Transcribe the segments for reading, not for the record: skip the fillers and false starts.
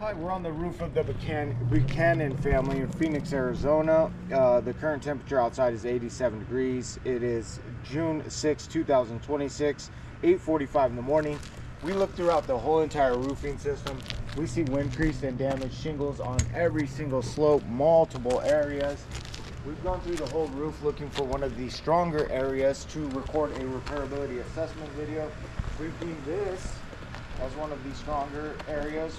Hi, we're on the roof of the Buchannan family in Phoenix, Arizona. The current temperature outside is 87 degrees. It is June 6, 2026, 8:45 in the morning. We look throughout the whole entire roofing system. We see wind creased and damaged shingles on every single slope, multiple areas. We've gone through the whole roof looking for one of the stronger areas to record a repairability assessment video. We've deemed this as one of the stronger areas.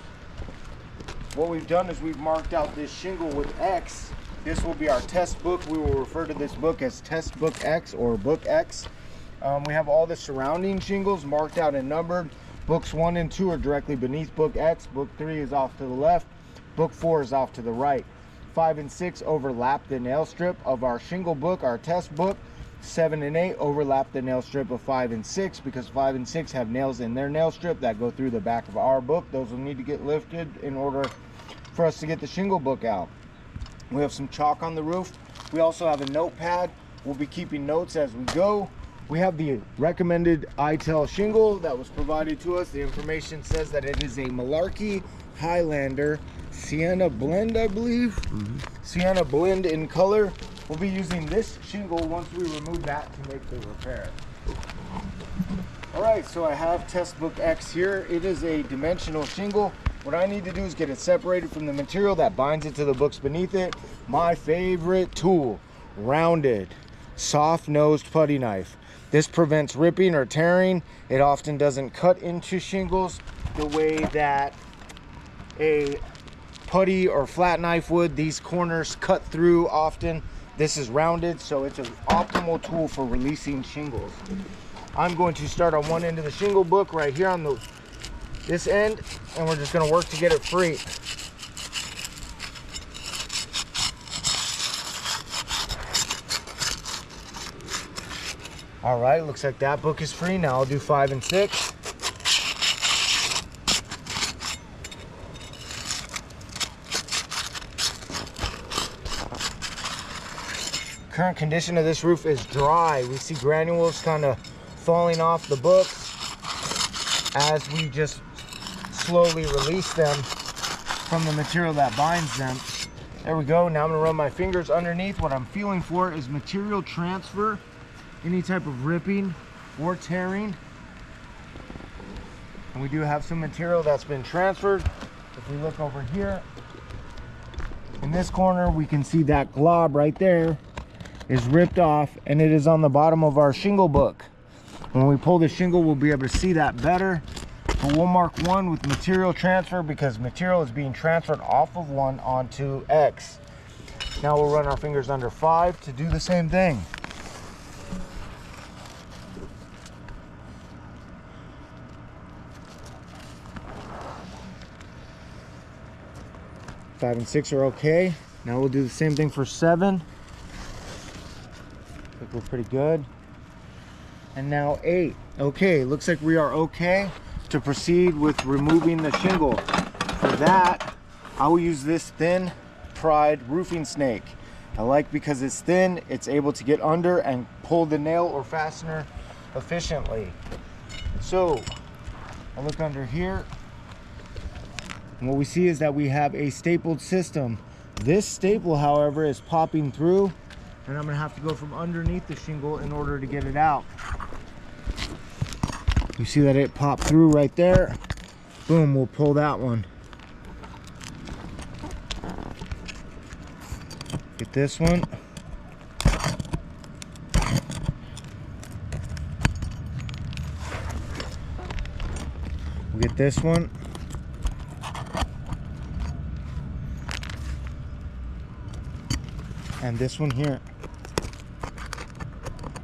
What we've done is we've marked out this shingle with X. This will be our test book. We will refer to this book as Test Book X or Book X. We have all the surrounding shingles marked out and numbered. Books 1 and 2 are directly beneath Book X. Book 3 is off to the left. Book 4 is off to the right. 5 and 6 overlap the nail strip of our shingle book, our test book. 7 and 8 overlap the nail strip of 5 and 6 because 5 and 6 have nails in their nail strip that go through the back of our book. Those will need to get lifted in order for us to get the shingle book out. We have some chalk on the roof. We also have a notepad. We'll be keeping notes as we go. We have the recommended ITEL shingle that was provided to us. The information says that it is a Malarkey Highlander Sienna blend, I believe. Sienna blend in color. We'll be using this shingle once we remove that to make the repair. All right, so I have Test Book X here. It is a dimensional shingle. What I need to do is get it separated from the material that binds it to the books beneath it. My favorite tool, rounded, soft-nosed putty knife. This prevents ripping or tearing. It often doesn't cut into shingles the way that a putty or flat knife would. These corners cut through often. This is rounded, so it's an optimal tool for releasing shingles. I'm going to start on one end of the shingle book right here on this end, and we're just going to work to get it free. All right, looks like that book is free. Now I'll do 5 and 6. Current condition of this roof is dry. We see granules kind of falling off the books as we just slowly release them from the material that binds them. There we go. Now I'm going to run my fingers underneath. What I'm feeling for is material transfer, any type of ripping or tearing. And we do have some material that's been transferred. If we look over here in this corner, we can see that glob right there is ripped off, and it is on the bottom of our shingle book. When we pull the shingle, we'll be able to see that better. But we'll mark 1 with material transfer because material is being transferred off of 1 onto X. Now we'll run our fingers under 5 to do the same thing. Five and 6 are okay. Now we'll do the same thing for 7. I think we're pretty good. And now 8. Okay, looks like we are okay to proceed with removing the shingle. For that, I will use this thin pried roofing snake. I like because it's thin, it's able to get under and pull the nail or fastener efficiently. So I look under here, and what we see is that we have a stapled system. This staple, however, is popping through, and I'm gonna have to go from underneath the shingle in order to get it out. You see that it popped through right there. Boom, we'll pull that one. Get this one. We'll get this one. And this one here.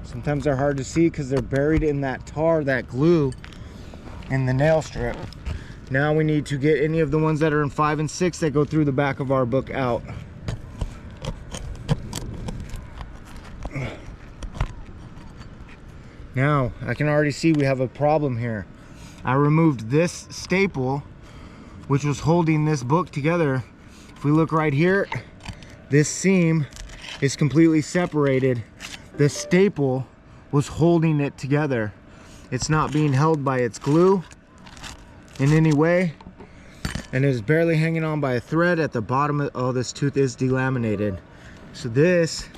Sometimes they're hard to see because they're buried in that tar, that glue in the nail strip. Now we need to get any of the ones that are in 5 and 6 that go through the back of our book out. Now I can already see we have a problem here. I removed this staple which was holding this book together. If we look right here, this seam is completely separated. The staple was holding it together. It's not being held by its glue in any way. and it is barely hanging on by a thread at the bottom of, oh, this tooth is delaminated. So this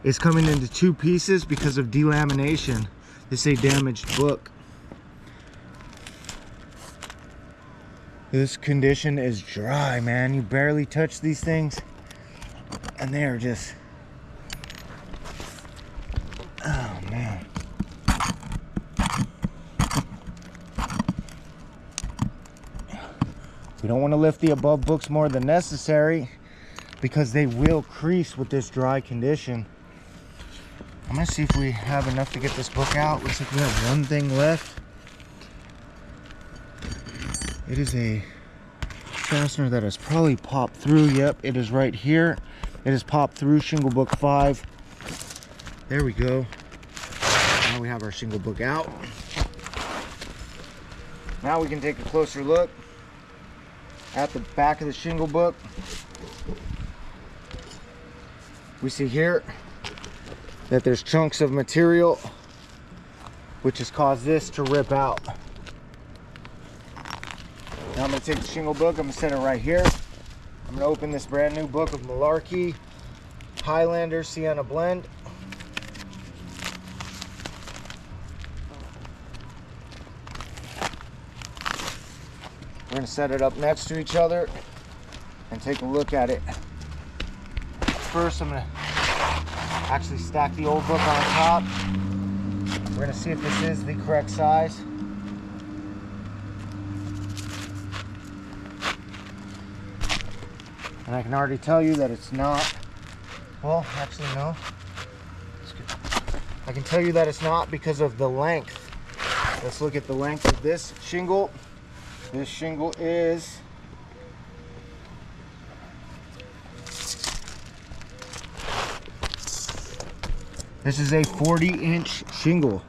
is coming into two pieces because of delamination. This is a damaged book. This condition is dry, man. You barely touch these things and they are just, oh man. We don't want to lift the above books more than necessary because they will crease with this dry condition. I'm gonna see if we have enough to get this book out. Looks like we have one thing left. It is a fastener that has probably popped through. Yep, it is right here. It has popped through shingle book 5. There we go. Now we have our shingle book out. Now we can take a closer look at the back of the shingle book. We see here that there's chunks of material which has caused this to rip out. Now I'm going to take the shingle book, I'm going to set it right here. I'm going to open this brand new book of Malarkey Highlander Sienna Blend. We're going to set it up next to each other and take a look at it. First, I'm going to actually stack the old book on top. We're going to see if this is the correct size. And I can already tell you that it's not. Well, actually, no. I can tell you that it's not because of the length. Let's look at the length of this shingle. This shingle is a 40-inch shingle.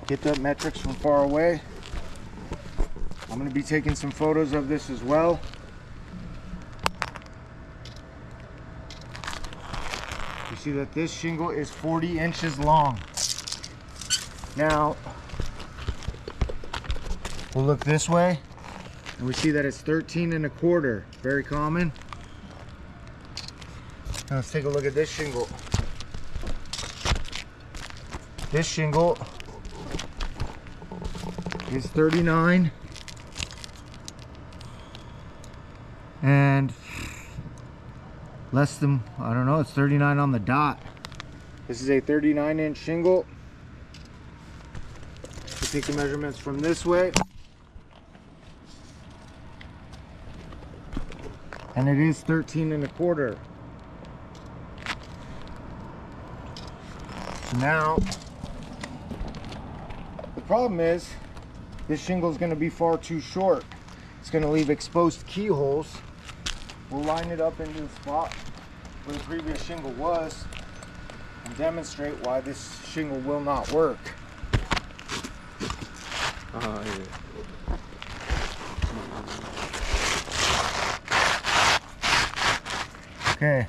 Get the metrics from far away. I'm going to be taking some photos of this as well. You see that this shingle is 40 inches long. Now, we'll look this way and we see that it's 13 1/4. Very common. Now let's take a look at this shingle. This shingle is 39 and less than, I don't know, it's 39 on the dot. This is a 39-inch shingle. We'll take the measurements from this way. And it is 13 1/4. So now, the problem is, this shingle is going to be far too short. It's going to leave exposed keyholes. We'll line it up into the spot where the previous shingle was and demonstrate why this shingle will not work. Okay,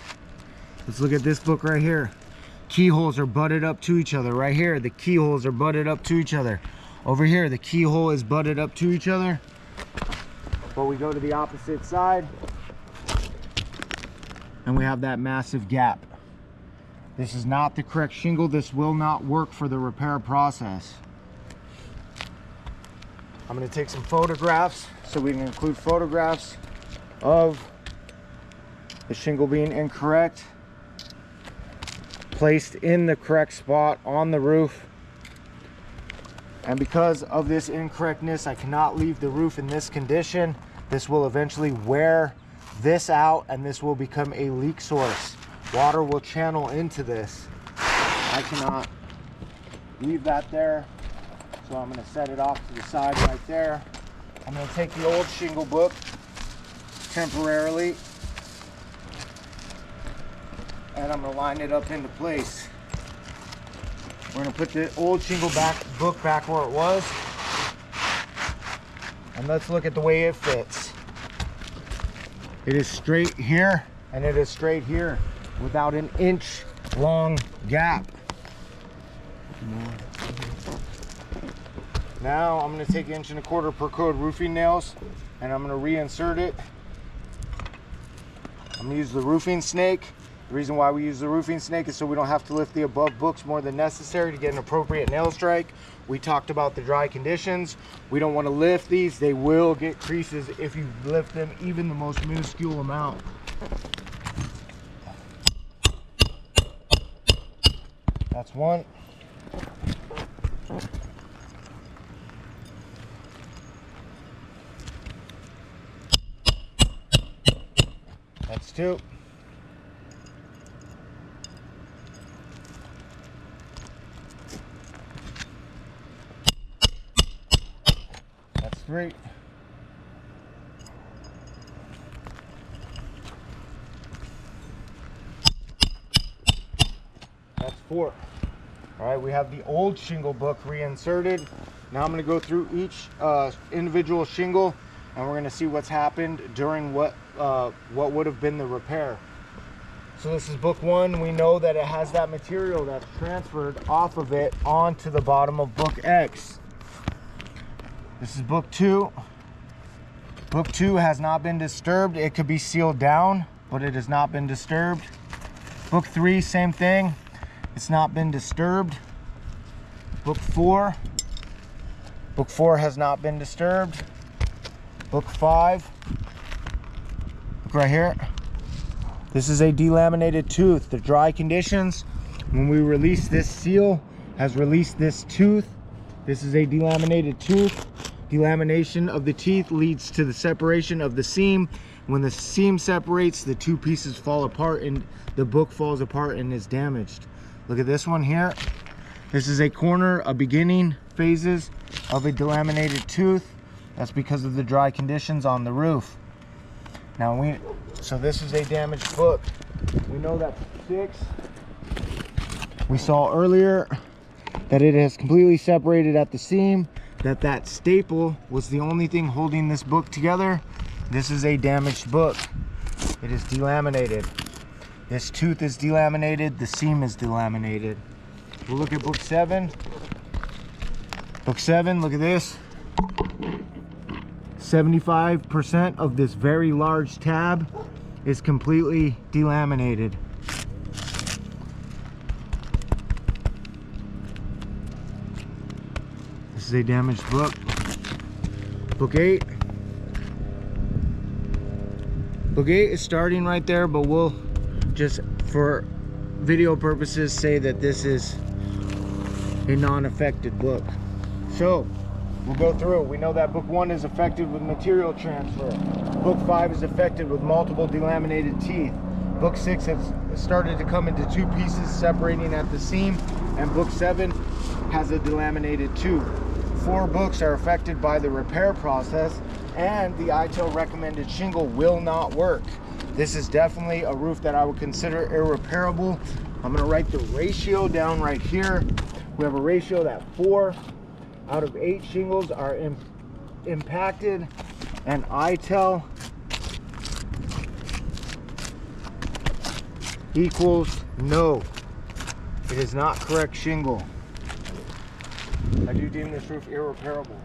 let's look at this book right here. Keyholes are butted up to each other. Right here, the keyholes are butted up to each other. Over here, the keyhole is butted up to each other. But we go to the opposite side and we have that massive gap. This is not the correct shingle. This will not work for the repair process. I'm going to take some photographs so we can include photographs of the shingle being incorrect, placed in the correct spot on the roof. And because of this incorrectness, I cannot leave the roof in this condition. This will eventually wear this out and this will become a leak source. Water will channel into this. I cannot leave that there, so I'm going to set it off to the side right there. I'm going to take the old shingle book temporarily and I'm going to line it up into place. We're going to put the old shingle book back where it was, and let's look at the way it fits. It is straight here and it is straight here without an inch long gap. Now I'm going to take 1 1/4" per code roofing nails and I'm going to reinsert it. I'm going to use the roofing snake. The reason why we use the roofing snake is so we don't have to lift the above books more than necessary to get an appropriate nail strike. We talked about the dry conditions. We don't want to lift these. They will get creases if you lift them even the most minuscule amount. That's one. That's two. That's three. That's four. All right, we have the old shingle book reinserted. Now I'm going to go through each individual shingle and we're going to see what's happened during what would have been the repair. So this is book one. We know that it has that material that's transferred off of it onto the bottom of book X. This is book two. Book two has not been disturbed. It could be sealed down, but it has not been disturbed. Book three, same thing. It's not been disturbed. Book four. Book four has not been disturbed. Book five. Look right here. This is a delaminated tooth. The dry conditions, when we release this seal, has released this tooth. This is a delaminated tooth. Delamination of the teeth leads to the separation of the seam. When the seam separates, the two pieces fall apart and the book falls apart and is damaged. Look at this one here. This is a corner, a beginning phases of a delaminated tooth. That's because of the dry conditions on the roof. Now so this is a damaged book. We know that 6, we saw earlier that it has completely separated at the seam, that staple was the only thing holding this book together. This is a damaged book. It is delaminated. This tooth is delaminated, the seam is delaminated. We'll look at book 7. Book 7, look at this. 75% of this very large tab is completely delaminated. This is a damaged book. Book 8. Book 8 is starting right there, but we'll just for video purposes say that this is a non-affected book. So we'll go through. We know that book 1 is affected with material transfer. Book 5 is affected with multiple delaminated teeth. Book 6 has started to come into two pieces separating at the seam, and book 7 has a delaminated tooth. 4 books are affected by the repair process, and the ITIL recommended shingle will not work. This is definitely a roof that I would consider irreparable. I'm going to write the ratio down right here. We have a ratio that 4 out of 8 shingles are impacted, and ITIL equals no. It is not correct shingle. I do deem this roof irreparable.